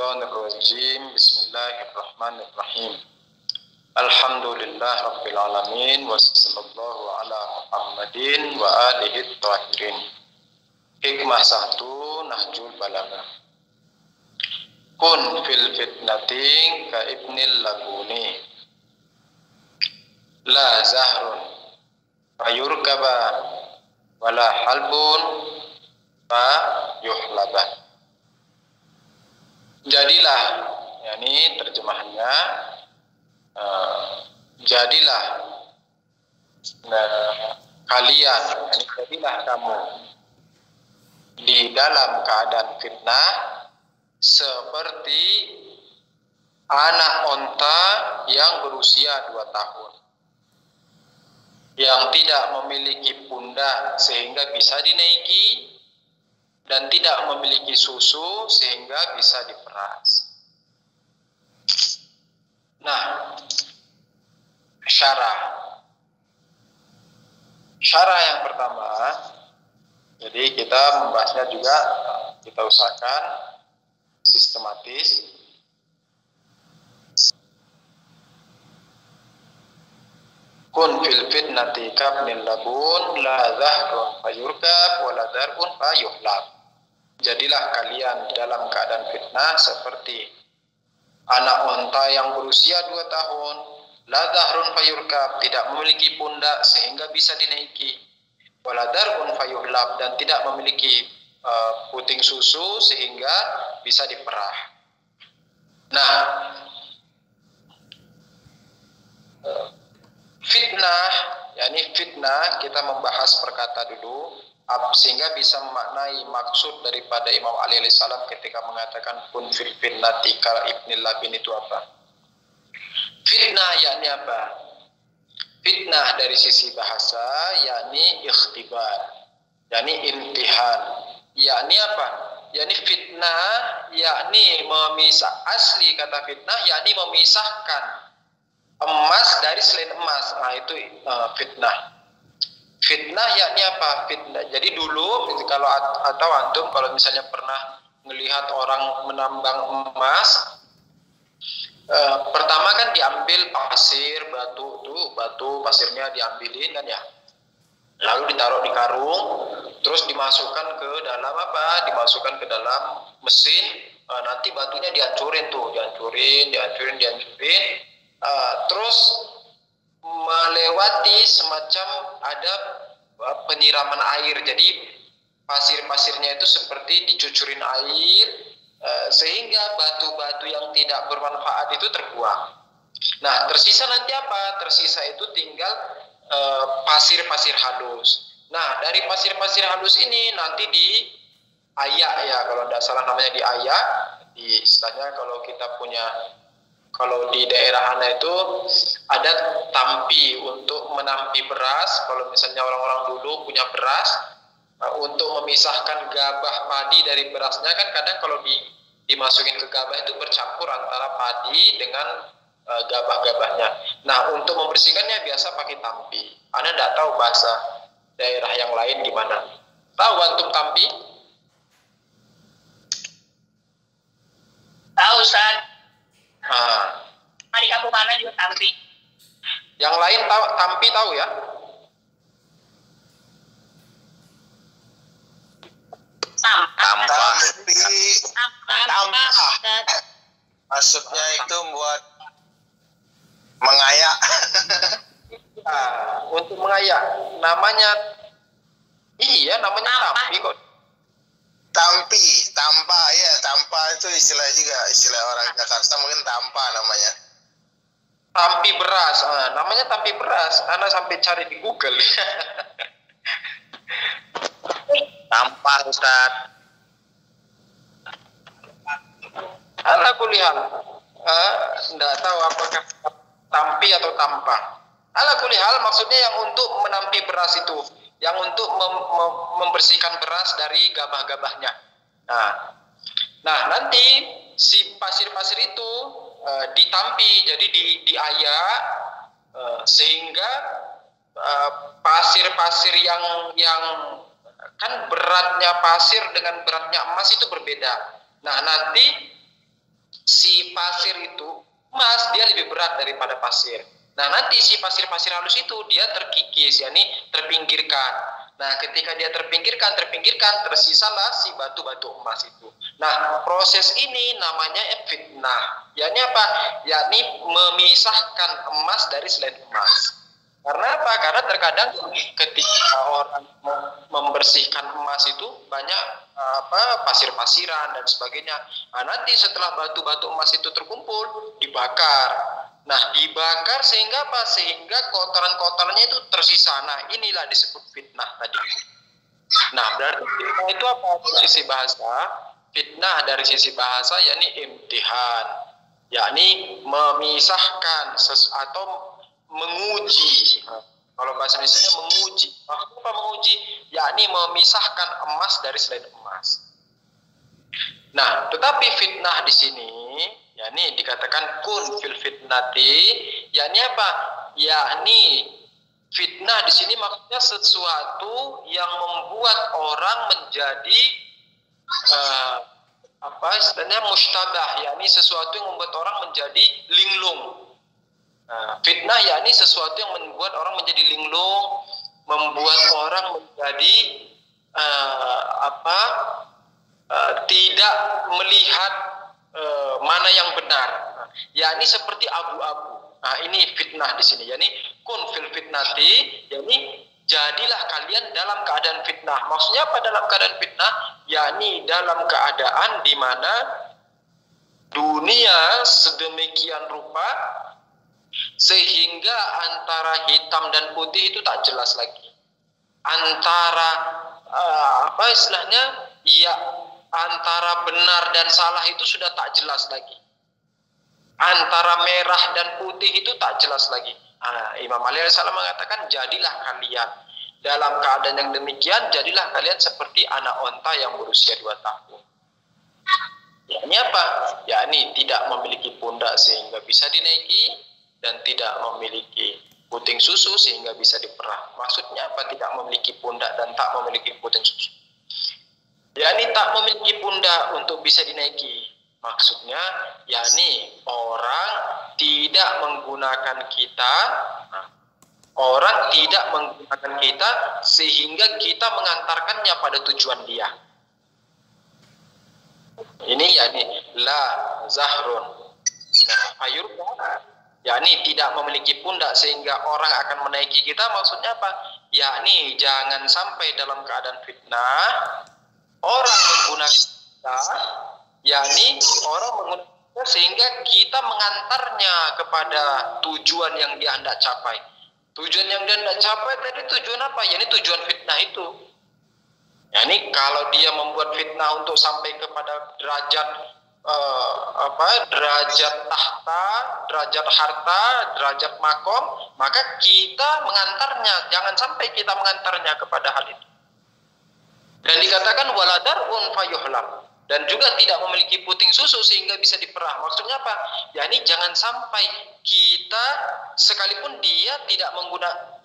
Minasyaitonirrajim. Bismillahirrahmanirrahim. Alhamdulillah Rabbil Alamin. Wassallallahu ala Muhammadin wa alihi tahirin. Hikmah 1 Nahjul Balaghah. Kun fil fitnatin ka ibnil labuni la zahrun fayurkaba wala halbun fa yuhlaba. Jadilah, yakni terjemahannya, jadilah kalian, yakni jadilah kamu di dalam keadaan fitnah seperti anak onta yang berusia 2 tahun, yang tidak memiliki pundak sehingga bisa dinaiki dan tidak memiliki susu sehingga bisa diperas. Nah, syarah yang pertama, jadi kita membahasnya juga, kita usahakan sistematis. Kun fil fitnati kabnil labun la zahrun fayurkab wa la darbun fayuhlab. Jadilah kalian dalam keadaan fitnah seperti anak onta yang berusia 2 tahun, la zahrun fayurkab, tidak memiliki pundak sehingga bisa dinaiki, wa la darbun fayuhlab, dan tidak memiliki puting susu sehingga bisa diperah. Nah, fitnah, yakni fitnah, kita membahas perkata dulu sehingga bisa memaknai maksud daripada Imam Ali alaihissalam ketika mengatakan kun fil fitnati ka ibnil labin itu apa. Fitnah yakni apa? Fitnah dari sisi bahasa yakni ikhtibar, yakni imtihan. Yakni apa? Yakni fitnah yakni memisah, asli kata fitnah yakni memisahkan emas dari selain emas. Nah, itu fitnah. Fitnah yakni apa? Fitnah. Jadi dulu kalau atau antum kalau misalnya pernah melihat orang menambang emas, pertama kan diambil pasir, batu pasirnya diambilin kan ya. Lalu ditaruh di karung, terus dimasukkan ke dalam apa? Dimasukkan ke dalam mesin. Nanti batunya dihancurin tuh, dihancurin. Terus melewati semacam ada penyiraman air, jadi pasir-pasirnya itu seperti dicucurin air sehingga batu-batu yang tidak bermanfaat itu terbuang. Nah, tersisa nanti apa? Tersisa itu tinggal pasir-pasir halus. Nah, dari pasir-pasir halus ini nanti diayak ya, kalau tidak salah namanya diayak. Istilahnya kalau kita punya, kalau di daerah Ana itu ada tampi untuk menampi beras. Kalau misalnya orang-orang dulu punya beras, untuk memisahkan gabah padi dari berasnya kan kadang kalau dimasukin ke gabah itu bercampur antara padi dengan gabah-gabahnya. Nah, untuk membersihkannya biasa pakai tampi. Ana tidak tahu bahasa daerah yang lain gimana. Tahu antum tampi? Tahu, Ustaz. Di kampung mana juga tampi. Yang lain tahu tampi, tahu ya? Tampa. Maksudnya itu buat mengayak. Untuk mengayak. Namanya tampi kok. Tampa ya, tampa itu istilah juga, istilah orang Jakarta mungkin tampa namanya. Tampi beras, namanya tampi beras. Ana sampai cari di Google. Tampa, Ustaz. Ala kulihat, tidak tahu apakah tampi atau tampa. Ala kulihal maksudnya yang untuk menampi beras itu, yang untuk membersihkan beras dari gabah-gabahnya. Nah nanti si pasir-pasir itu ditampi, jadi diayak sehingga pasir-pasir yang kan beratnya pasir dengan beratnya emas itu berbeda. Nah nanti si pasir itu emas, dia lebih berat daripada pasir. Nah, nanti si pasir-pasir halus itu dia terkikis, yakni terpinggirkan. Nah, ketika dia terpinggirkan, tersisalah si batu-batu emas itu. Nah, proses ini namanya fitnah. Yakni apa? Yakni memisahkan emas dari selain emas. Karena apa? Karena terkadang ketika orang membersihkan emas itu banyak pasir-pasiran dan sebagainya. Nah, nanti setelah batu-batu emas itu terkumpul, dibakar. Nah, dibakar sehingga apa? Sehingga kotoran-kotorannya itu tersisa. Nah, inilah disebut fitnah tadi. Nah, berarti fitnah itu apa? Dari sisi bahasa, fitnah dari sisi bahasa yakni imtihan, yakni memisahkan atau menguji. Kalau bahasa Indonesia menguji. Apa menguji? Yakni memisahkan emas dari selain emas. Nah, tetapi fitnah di sini yakni dikatakan kun fil fitnati, yakni apa? Yakni fitnah di sini maksudnya sesuatu yang membuat orang menjadi istilahnya mustabah, yakni sesuatu yang membuat orang menjadi linglung. Fitnah yakni sesuatu yang membuat orang menjadi linglung, membuat orang menjadi tidak melihat mana yang benar, yakni seperti abu-abu. Nah, ini fitnah di sini, yakni kun fil fitnati, yakni jadilah kalian dalam keadaan fitnah. Maksudnya apa dalam keadaan fitnah? Yakni dalam keadaan di mana dunia sedemikian rupa sehingga antara hitam dan putih itu tak jelas lagi. Antara antara benar dan salah itu sudah tak jelas lagi. Antara merah dan putih itu tak jelas lagi. Imam Ali alaihissalam mengatakan, jadilah kalian dalam keadaan yang demikian, jadilah kalian seperti anak onta yang berusia 2 tahun. Yakni apa? Yakni tidak memiliki pundak sehingga bisa dinaiki, dan tidak memiliki puting susu sehingga bisa diperah. Maksudnya apa? Tidak memiliki pundak dan tak memiliki puting susu. Yakni tak memiliki pundak untuk bisa dinaiki. Maksudnya, yakni orang tidak menggunakan kita, sehingga kita mengantarkannya pada tujuan dia. Ini yakni la zahrun. Nah, fayurka, yakni tidak memiliki pundak sehingga orang akan menaiki kita. Maksudnya apa? Yakni jangan sampai dalam keadaan fitnah orang menggunakan kita, yakni orang menggunakan kita sehingga kita mengantarnya kepada tujuan yang dia hendak capai. Tujuan yang dia hendak capai tadi tujuan apa? Yakni tujuan fitnah itu. Yakni kalau dia membuat fitnah untuk sampai kepada derajat derajat tahta, derajat harta, derajat makom, maka kita mengantarnya. Jangan sampai kita mengantarnya kepada hal itu. Dan dikatakan waladarun fayuhlam, dan juga tidak memiliki puting susu sehingga bisa diperah. Maksudnya apa? Yakni jangan sampai kita sekalipun dia tidak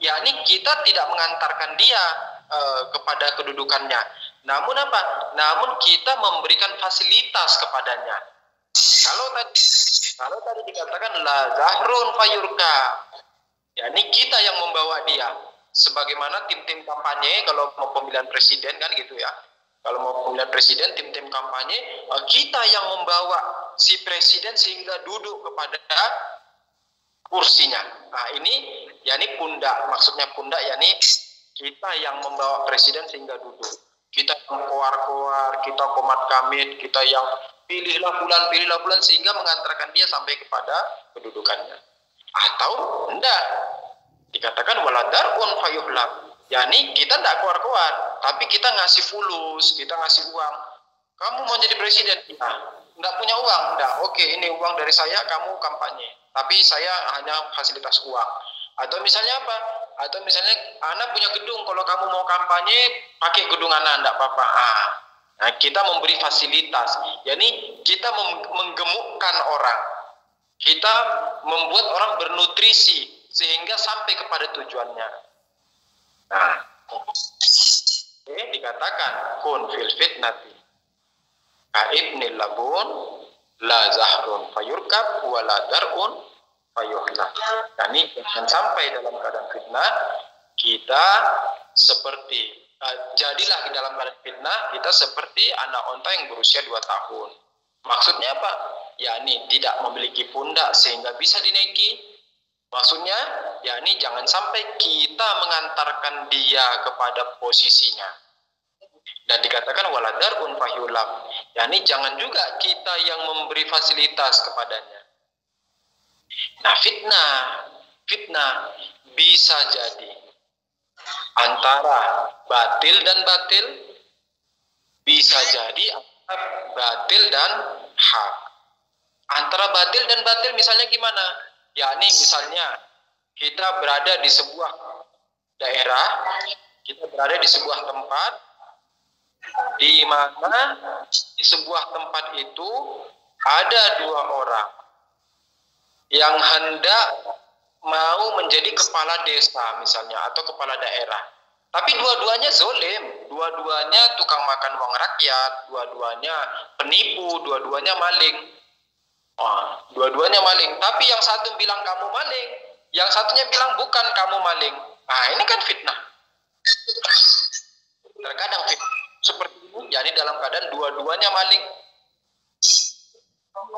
yakni kita tidak mengantarkan dia kepada kedudukannya. Namun apa? Namun kita memberikan fasilitas kepadanya. Kalau tadi dikatakan la zahrun fayurka, yakni kita yang membawa dia. Sebagaimana tim-tim kampanye kalau mau pemilihan presiden kan gitu ya. Kalau mau pemilihan presiden, tim-tim kampanye, kita yang membawa si presiden sehingga duduk kepada kursinya. Nah, ini yakni pundak. Maksudnya pundak yakni kita yang membawa presiden sehingga duduk. Kita yang koar-koar, kita komat kamit, kita yang pilihlah bulan sehingga mengantarkan dia sampai kepada kedudukannya. Atau enggak, dikatakan waladarun fayuhlam, yakni kita enggak keluar-keluar, tapi kita ngasih fulus, kita ngasih uang. Kamu mau jadi presiden? Nah, enggak punya uang? Enggak. Oke, ini uang dari saya, kamu kampanye. Tapi saya hanya fasilitas uang. Atau misalnya apa? Atau misalnya anak punya gedung, kalau kamu mau kampanye pakai gedung anak, enggak apa-apa. Nah, kita memberi fasilitas. Yakni kita menggemukkan orang. Kita membuat orang bernutrisi sehingga sampai kepada tujuannya. Nah, dikatakan kun fil fitnati kaibnil labun la zahrun fayurkab wa la dar'un fayuhlak. Yani jangan sampai dalam keadaan fitnah kita seperti jadilah di dalam keadaan fitnah kita seperti anak onta yang berusia 2 tahun. Maksudnya apa? yakni tidak memiliki pundak sehingga bisa dinaiki. Maksudnya, yakni jangan sampai kita mengantarkan dia kepada posisinya. Dan dikatakan waladarun fahyulam, yakni jangan juga kita yang memberi fasilitas kepadanya. Nah, fitnah bisa jadi antara batil dan batil, bisa jadi antara batil dan hak. Antara batil dan batil misalnya gimana? Yakni misalnya kita berada di sebuah daerah, kita berada di sebuah tempat, di mana di sebuah tempat itu ada 2 orang yang hendak mau menjadi kepala desa misalnya atau kepala daerah. Tapi dua-duanya zolim, dua-duanya tukang makan uang rakyat, dua-duanya penipu, dua-duanya maling. Dua-duanya maling, tapi yang satu bilang kamu maling, yang satunya bilang bukan kamu maling. Nah, ini kan fitnah. Terkadang fitnah seperti itu, jadi dalam keadaan dua-duanya maling.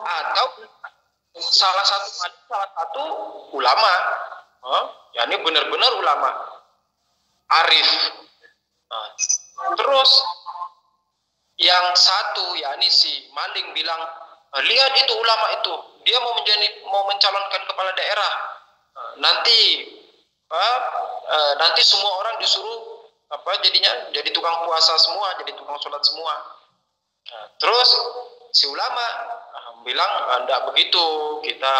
Atau salah satu ulama, yakni benar-benar ulama, arif. Terus yang satu, yakni si maling bilang, lihat itu ulama itu, dia mau mencalonkan kepala daerah. Nanti semua orang disuruh jadinya jadi tukang puasa semua, jadi tukang sholat semua. Terus si ulama bilang enggak begitu, kita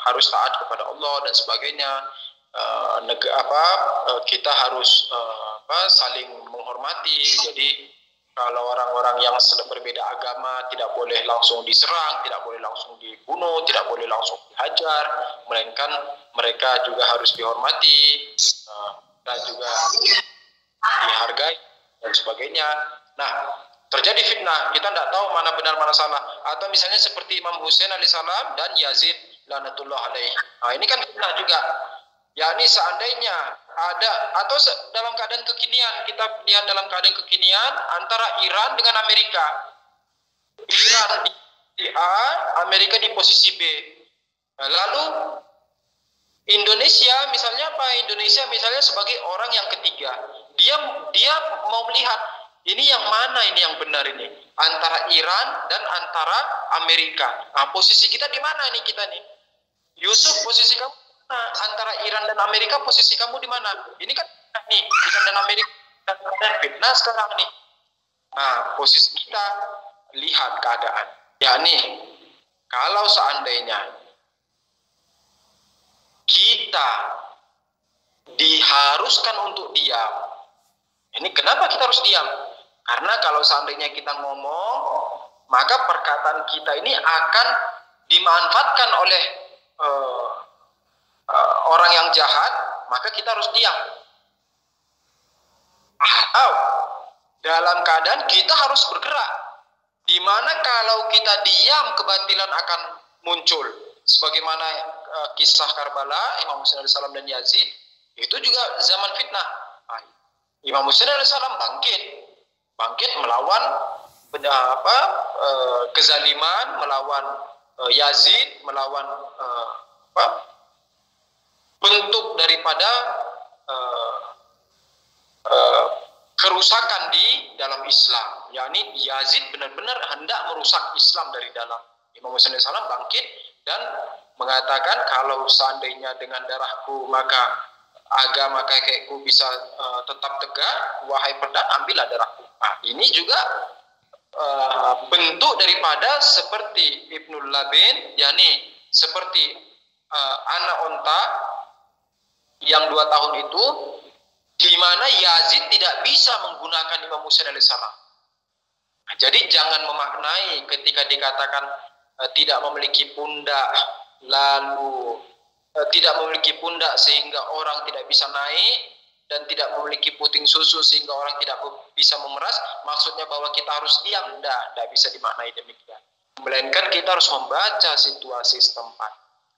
harus taat kepada Allah dan sebagainya. Kita harus saling menghormati. Jadi kalau orang-orang yang sedang berbeda agama tidak boleh langsung diserang, tidak boleh langsung dibunuh, tidak boleh langsung dihajar, melainkan mereka juga harus dihormati dan juga dihargai dan sebagainya. Nah, terjadi fitnah, kita tidak tahu mana benar mana salah. Atau misalnya seperti Imam Husain alaihissalam dan Yazid lanatullah alaih. Nah, ini kan fitnah juga. Yakni seandainya ada, atau dalam keadaan kekinian, kita lihat dalam keadaan kekinian antara Iran dengan Amerika. Iran di A, Amerika di posisi B. Lalu Indonesia misalnya apa? Indonesia misalnya sebagai orang yang ketiga. Dia mau melihat ini yang mana ini yang benar ini, antara Iran dan antara Amerika. Nah, posisi kita di mana nih kita nih? Yusuf, posisi kamu antara Iran dan Amerika, posisi kamu di mana? Ini kan nih Iran dan Amerika dan fitnah sekarang nih. Nah, posisi kita lihat keadaan. Yakni kalau seandainya kita diharuskan untuk diam, ini kenapa kita harus diam? Karena kalau seandainya kita ngomong, maka perkataan kita ini akan dimanfaatkan oleh orang yang jahat, maka kita harus diam. Atau dalam keadaan kita harus bergerak, di mana kalau kita diam kebatilan akan muncul. Sebagaimana kisah Karbala, Imam Husain alaihissalam dan Yazid, itu juga zaman fitnah. Imam Husain alaihissalam bangkit melawan kezaliman, melawan Yazid, melawan bentuk daripada kerusakan di dalam Islam. Yakni Yazid benar-benar hendak merusak Islam dari dalam. Imam Husain alaihissalam bangkit dan mengatakan kalau seandainya dengan darahku maka agama kakekku bisa tetap tegak, wahai pedang ambillah darahku. Nah, ini juga bentuk daripada seperti Ibnul Labin, yakni seperti anak onta yang 2 tahun itu, di mana Yazid tidak bisa menggunakan Imam Husain alaihissalam. Nah, jadi jangan memaknai ketika dikatakan tidak memiliki pundak, lalu tidak memiliki pundak sehingga orang tidak bisa naik, dan tidak memiliki puting susu sehingga orang tidak bisa memeras, maksudnya bahwa kita harus diam. Tidak bisa dimaknai demikian. Melainkan kita harus membaca situasi setempat.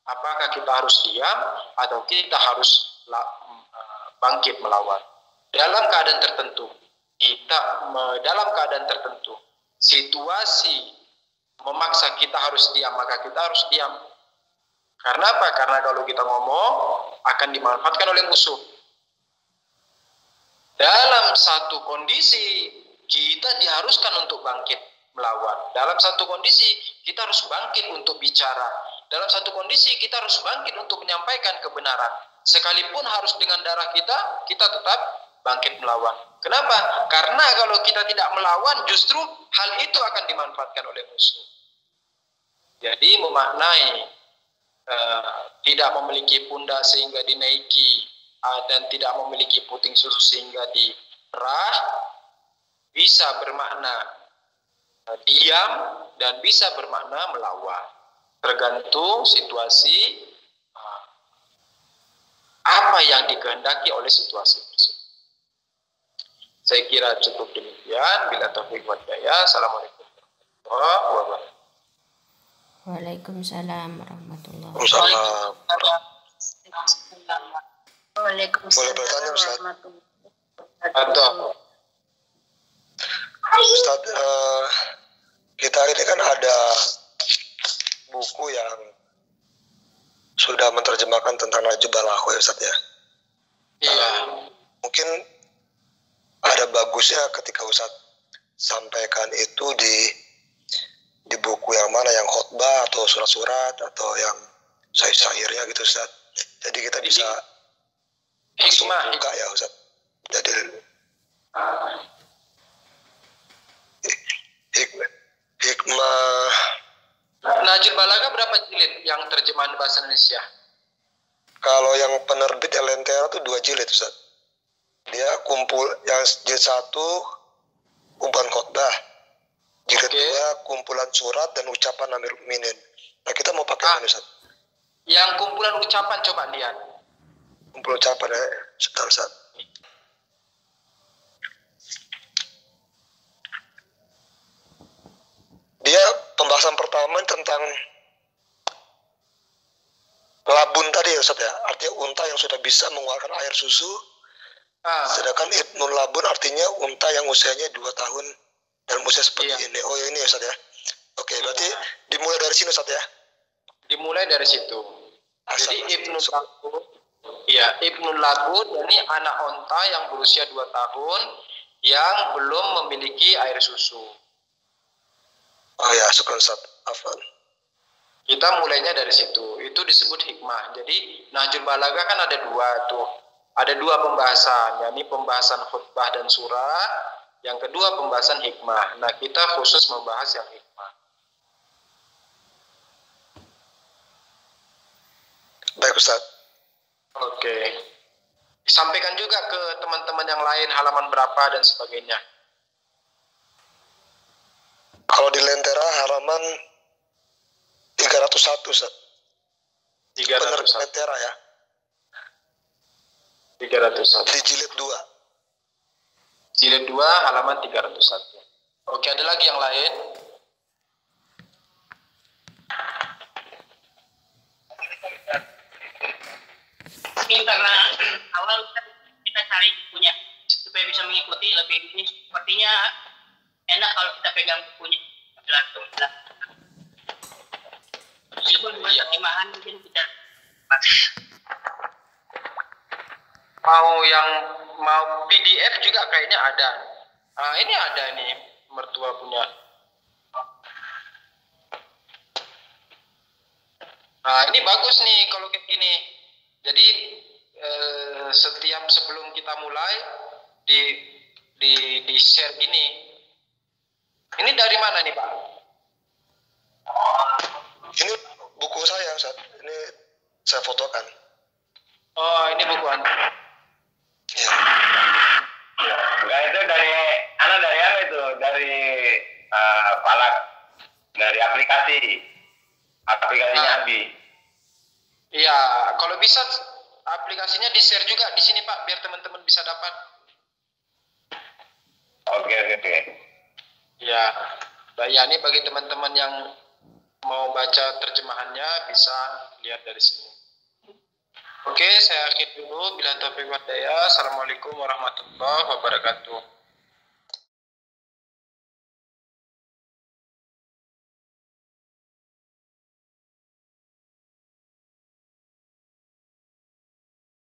Apakah kita harus diam atau kita harus bangkit melawan. Dalam keadaan tertentu, dalam keadaan tertentu, situasi memaksa kita harus diam, maka kita harus diam. Karena apa? Karena kalau kita ngomong akan dimanfaatkan oleh musuh. Dalam satu kondisi kita diharuskan untuk bangkit melawan. Dalam satu kondisi kita harus bangkit untuk bicara. Dalam satu kondisi kita harus bangkit untuk menyampaikan kebenaran. Sekalipun harus dengan darah kita, kita tetap bangkit melawan. Kenapa? Karena kalau kita tidak melawan, justru hal itu akan dimanfaatkan oleh musuh. Jadi memaknai tidak memiliki pundak sehingga dinaiki dan tidak memiliki puting susu sehingga diperah, bisa bermakna diam dan bisa bermakna melawan, tergantung situasi apa yang dikehendaki oleh situasi tersebut. Saya kira cukup demikian. Bila taufiq wal hidayah. Assalamualaikum warahmatullahi wabarakatuh. Waalaikumsalam warahmatullahi Waalaikumsalam. Waalaikumsalam. Boleh bertanya, Ustaz? Atau Ustaz, kita hari ini kan ada buku yang sudah menerjemahkan tentang Najib Balagho ya Ustaz ya. iya, Mungkin ada bagusnya ketika Ustaz sampaikan itu di buku yang mana, yang khotbah atau surat-surat atau yang syair-syairnya gitu Ustaz. Jadi kita bisa langsung hikmah. buka ya Ustaz. Jadi hikmah Najib Balagha berapa jilid yang terjemahan bahasa Indonesia? kalau yang penerbit Lentera tuh 2 jilid Ustaz. Dia kumpul yang jilid 1 kumpulan khotbah, jilid 2 kumpulan surat dan ucapan Amir Mukminin. Nah kita mau pakai mana Ustaz? Yang kumpulan ucapan coba lihat. Kumpulan ucapan ya, Ustaz. Dia pembahasan pertama tentang labun tadi ya Ustaz ya, artinya unta yang sudah bisa mengeluarkan air susu. Sedangkan Ibnul Labun artinya unta yang usianya 2 tahun dan usia seperti ini. Oh ini ya Ustaz ya. Oke, berarti dimulai dari sini Ustaz ya. Dimulai dari situ. Jadi Ibnul Labun, ya Ibnul Labun ini anak unta yang berusia 2 tahun yang belum memiliki air susu. Oh ya, syukur Ustaz. Afwan. Kita mulainya dari situ. Itu disebut hikmah. Jadi Nahjul Balagha kan ada 2 tuh. Ada 2 pembahasan, yakni pembahasan khutbah dan surat. Yang kedua pembahasan hikmah. Nah kita khusus membahas yang hikmah. Baik Ustaz. Oke. Sampaikan juga ke teman-teman yang lain halaman berapa dan sebagainya. Kalau di Lentera halaman 301 Ustaz. 301. Penerbit Lentera ya. 301. Di jilid 2. Jilid 2 halaman 301. Oke, ada lagi yang lain? Ini karena awal kita cari bukunya supaya bisa mengikuti lebih ini, sepertinya enak kalau kita pegang bukunya langsung. Meskipun buat terjemahan mungkin tidak mau PDF juga kayaknya ada. Ini ada nih, mertua punya. Ini bagus nih kalau kayak gini. Jadi setiap sebelum kita mulai di share gini. Ini dari mana nih Pak? Ini buku saya Ustaz. Ini saya fotokan. Oh, ini buku Anda. Ya. Enggak, itu dari apa itu? Dari Falak, dari aplikasinya Abi. Iya, kalau bisa aplikasinya di-share juga di sini Pak, biar teman-teman bisa dapat. Oke. Ya, ini bagi teman-teman yang mau baca terjemahannya bisa lihat dari sini. Oke, saya akhiri dulu. Bila taufiq wal hidayah. Assalamualaikum warahmatullahi wabarakatuh.